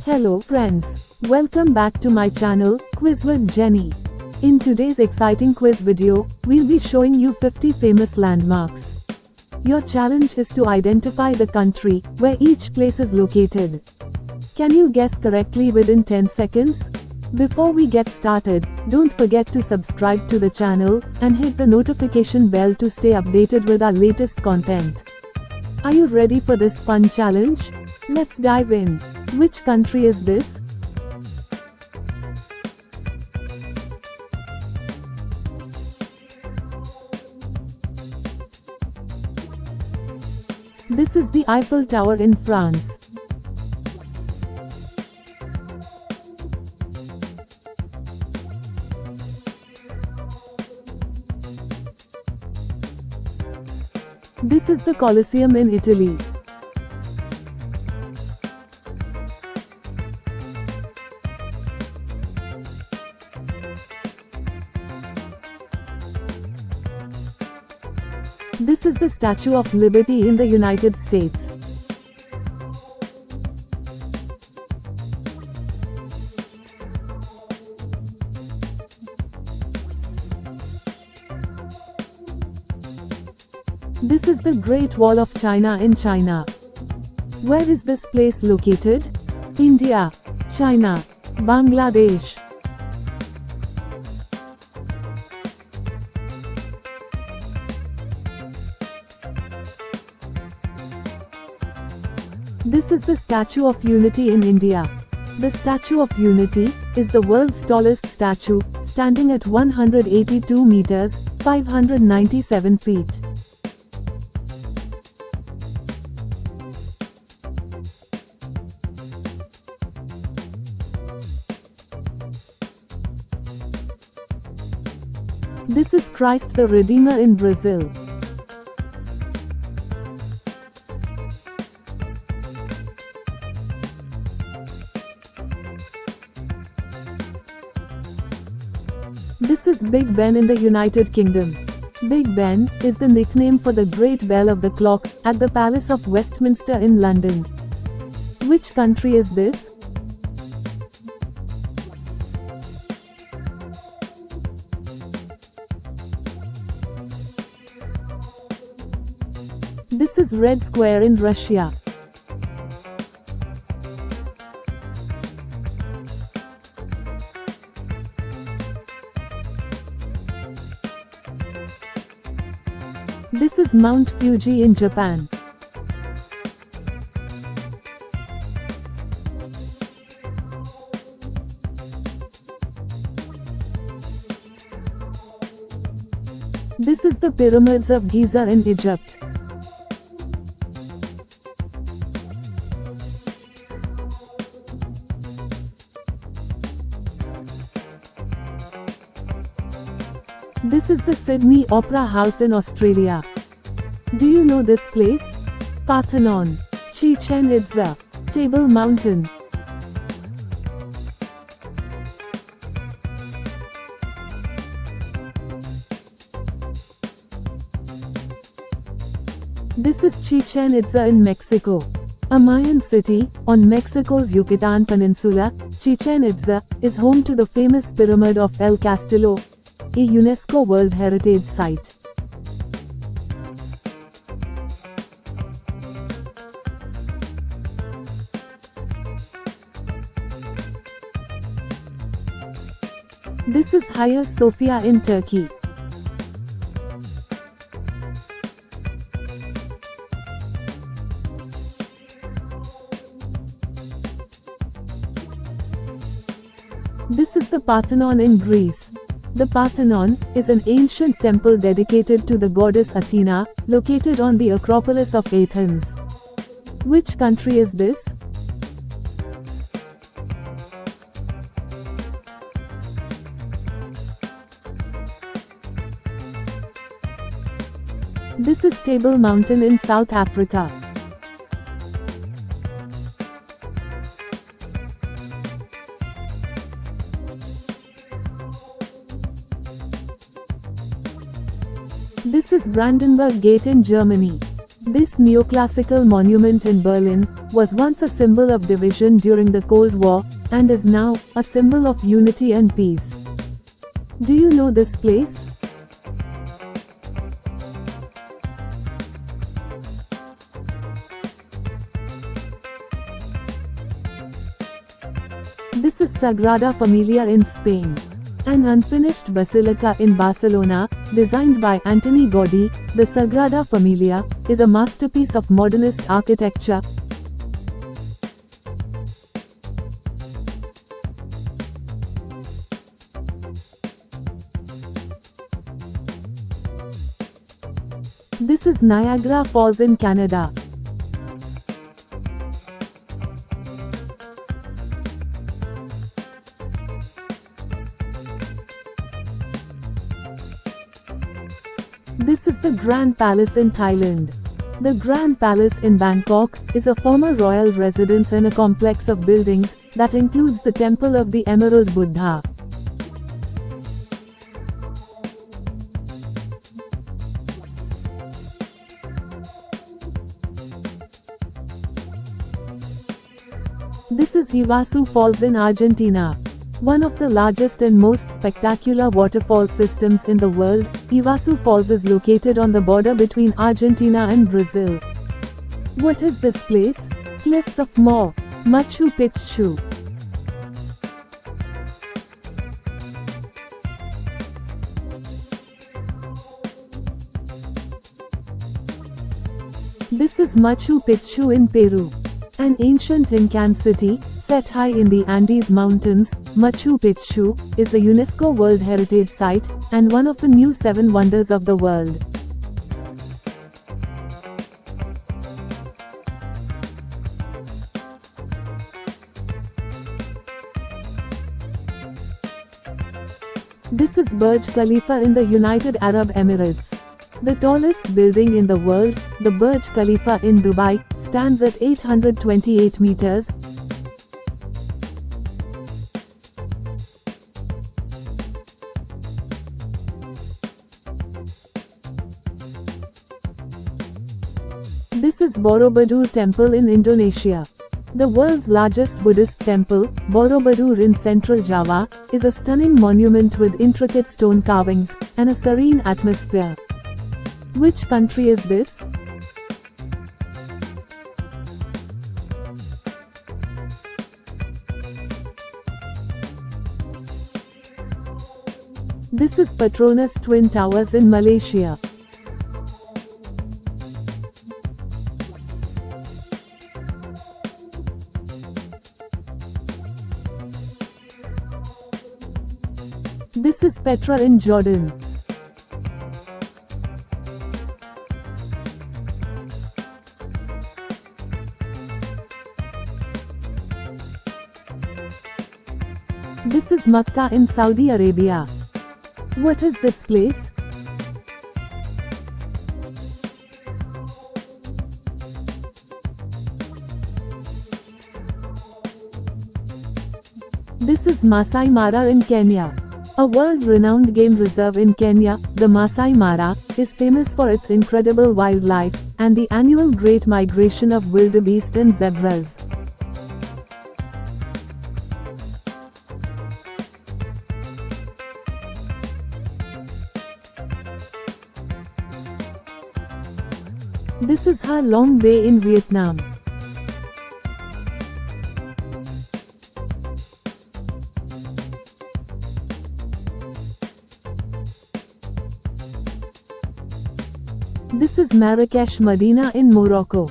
Hello friends, welcome back to my channel, Quiz with Jenny. In today's exciting quiz video, we'll be showing you 50 famous landmarks. Your challenge is to identify the country where each place is located. Can you guess correctly within 10 seconds? Before we get started, don't forget to subscribe to the channel and hit the notification bell to stay updated with our latest content. Are you ready for this fun challenge? Let's dive in. Which country is this? This is the Eiffel Tower in France. This is the Colosseum in Italy. This is the Statue of Liberty in the United States. This is the Great Wall of China in China. Where is this place located? India, China, Bangladesh. This is the Statue of Unity in India. The Statue of Unity is the world's tallest statue, standing at 182 meters, 597 feet. This is Christ the Redeemer in Brazil. This is Big Ben in the United Kingdom. Big Ben is the nickname for the Great Bell of the Clock at the Palace of Westminster in London. Which country is this? This is Red Square in Russia. This is Mount Fuji in Japan. This is the Pyramids of Giza in Egypt. This is the Sydney Opera House in Australia. Do you know this place? Parthenon, Chichen Itza, Table Mountain. This is Chichen Itza in Mexico. A Mayan city on Mexico's Yucatan Peninsula, Chichen Itza is home to the famous Pyramid of El Castillo, a UNESCO World Heritage Site. This is Hagia Sophia in Turkey. This is the Parthenon in Greece. The Parthenon is an ancient temple dedicated to the goddess Athena, located on the Acropolis of Athens. Which country is this? This is Table Mountain in South Africa. This is Brandenburg Gate in Germany. This neoclassical monument in Berlin was once a symbol of division during the Cold War and is now a symbol of unity and peace. Do you know this place? This is Sagrada Familia in Spain. An unfinished basilica in Barcelona, designed by Antoni Gaudí, the Sagrada Familia is a masterpiece of modernist architecture. This is Niagara Falls in Canada. This is the Grand Palace in Thailand. The Grand Palace in Bangkok is a former royal residence and a complex of buildings that includes the Temple of the Emerald Buddha. This is Iguazu Falls in Argentina. One of the largest and most spectacular waterfall systems in the world, Iguazu Falls is located on the border between Argentina and Brazil. What is this place? Cliffs of Machu Picchu. This is Machu Picchu in Peru. An ancient Incan city, set high in the Andes Mountains, Machu Picchu is a UNESCO World Heritage Site and one of the new 7 wonders of the world. This is Burj Khalifa in the United Arab Emirates. The tallest building in the world, the Burj Khalifa in Dubai, stands at 828 meters. This is Borobudur Temple in Indonesia. The world's largest Buddhist temple, Borobudur in central Java, is a stunning monument with intricate stone carvings and a serene atmosphere. Which country is this? This is Petronas Twin Towers in Malaysia. This is Petra in Jordan. This is Makkah in Saudi Arabia. What is this place? This is Masai Mara in Kenya. A world-renowned game reserve in Kenya, the Masai Mara, is famous for its incredible wildlife and the annual Great Migration of wildebeest and zebras. This is Ha Long Bay in Vietnam. This is Marrakesh Medina in Morocco.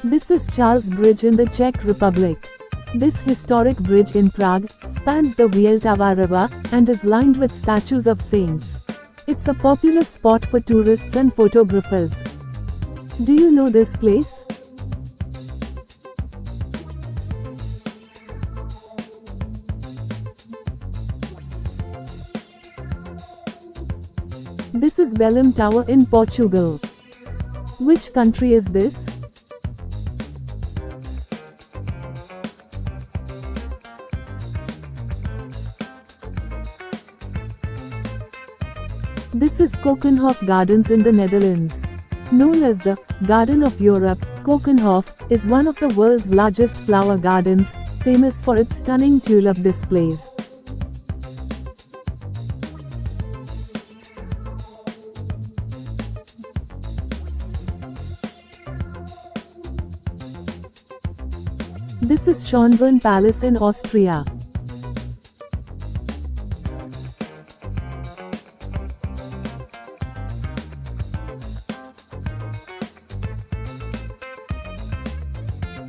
This is Charles Bridge in the Czech Republic. This historic bridge in Prague spans the Vltava River and is lined with statues of saints. It's a popular spot for tourists and photographers. Do you know this place? This is Belém Tower in Portugal. Which country is this? This is Keukenhof Gardens in the Netherlands. Known as the Garden of Europe, Keukenhof is one of the world's largest flower gardens, famous for its stunning tulip displays. This is Schönbrunn Palace in Austria.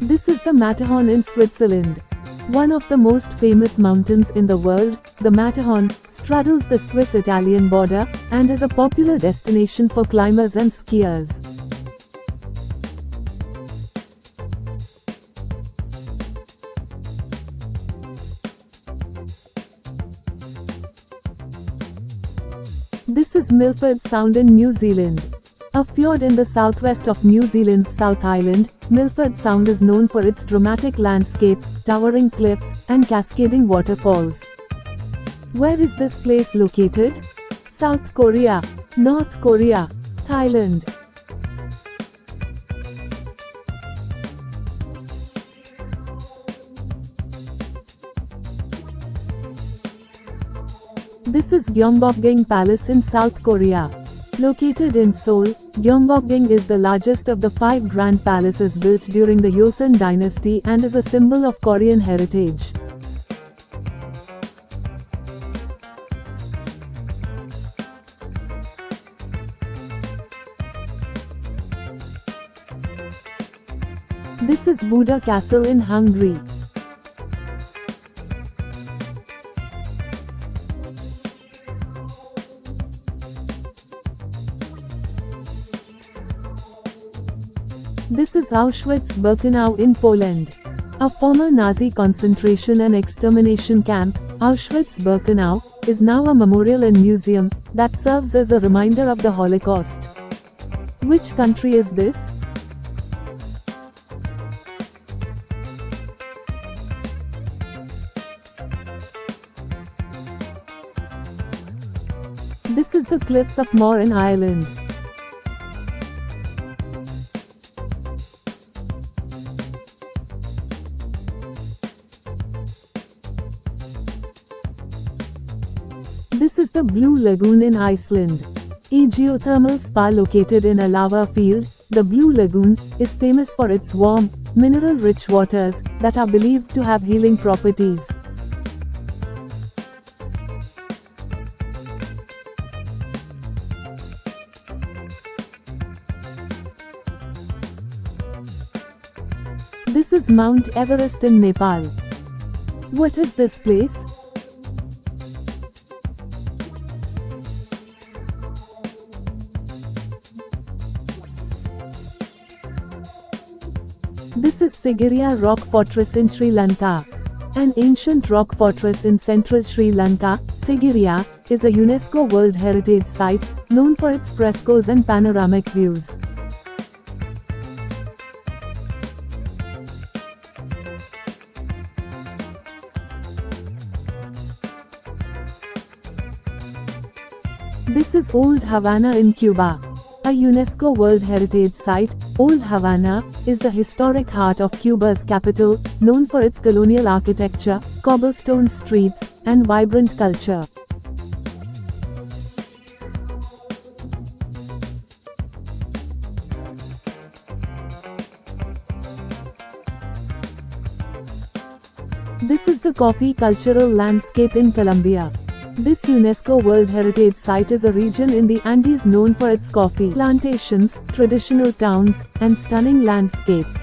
This is the Matterhorn in Switzerland. One of the most famous mountains in the world, the Matterhorn, straddles the Swiss-Italian border and is a popular destination for climbers and skiers. This is Milford Sound in New Zealand. A fjord in the southwest of New Zealand's South Island, Milford Sound is known for its dramatic landscapes, towering cliffs, and cascading waterfalls. Where is this place located? South Korea, North Korea, Thailand. This is Gyeongbokgung Palace in South Korea. Located in Seoul, Gyeongbokgung is the largest of the 5 grand palaces built during the Joseon dynasty and is a symbol of Korean heritage. This is Buda Castle in Hungary. This is Auschwitz-Birkenau in Poland. A former Nazi concentration and extermination camp, Auschwitz-Birkenau, is now a memorial and museum that serves as a reminder of the Holocaust. Which country is this? This is the Cliffs of Moher in Ireland. This is the Blue Lagoon in Iceland. A geothermal spa located in a lava field, the Blue Lagoon is famous for its warm, mineral-rich waters that are believed to have healing properties. This is Mount Everest in Nepal. What is this place? This is Sigiriya Rock Fortress in Sri Lanka. An ancient rock fortress in central Sri Lanka, Sigiriya is a UNESCO World Heritage Site, known for its frescoes and panoramic views. This is Old Havana in Cuba. A UNESCO World Heritage Site, Old Havana is the historic heart of Cuba's capital, known for its colonial architecture, cobblestone streets, and vibrant culture. This is the coffee cultural landscape in Colombia. This UNESCO World Heritage Site is a region in the Andes known for its coffee plantations, traditional towns, and stunning landscapes.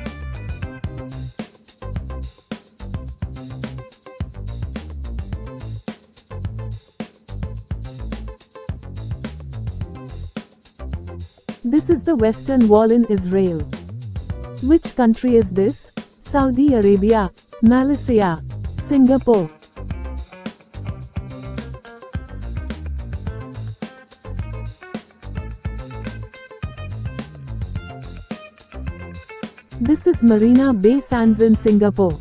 This is the Western Wall in Israel. Which country is this? Saudi Arabia, Malaysia, Singapore. This is Marina Bay Sands in Singapore.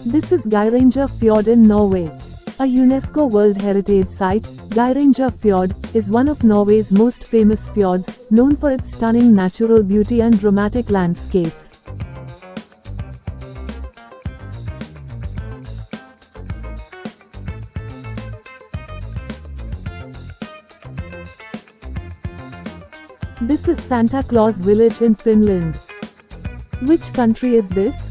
This is Geiranger Fjord in Norway. A UNESCO World Heritage Site, Geiranger Fjord is one of Norway's most famous fjords, known for its stunning natural beauty and dramatic landscapes. This is Santa Claus Village in Finland. Which country is this?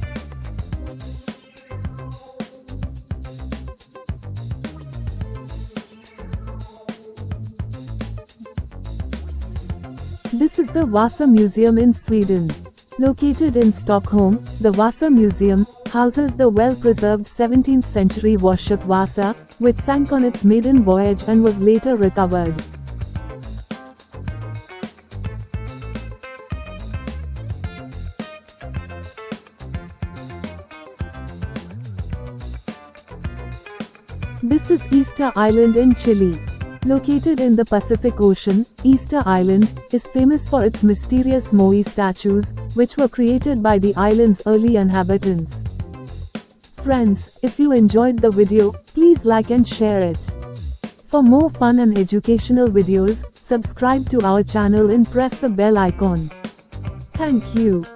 This is the Vasa Museum in Sweden. Located in Stockholm, the Vasa Museum houses the well-preserved 17th century warship Vasa, which sank on its maiden voyage and was later recovered. This is Easter Island in Chile. Located in the Pacific Ocean, Easter Island is famous for its mysterious Moai statues, which were created by the island's early inhabitants. Friends, if you enjoyed the video, please like and share it. For more fun and educational videos, subscribe to our channel and press the bell icon. Thank you.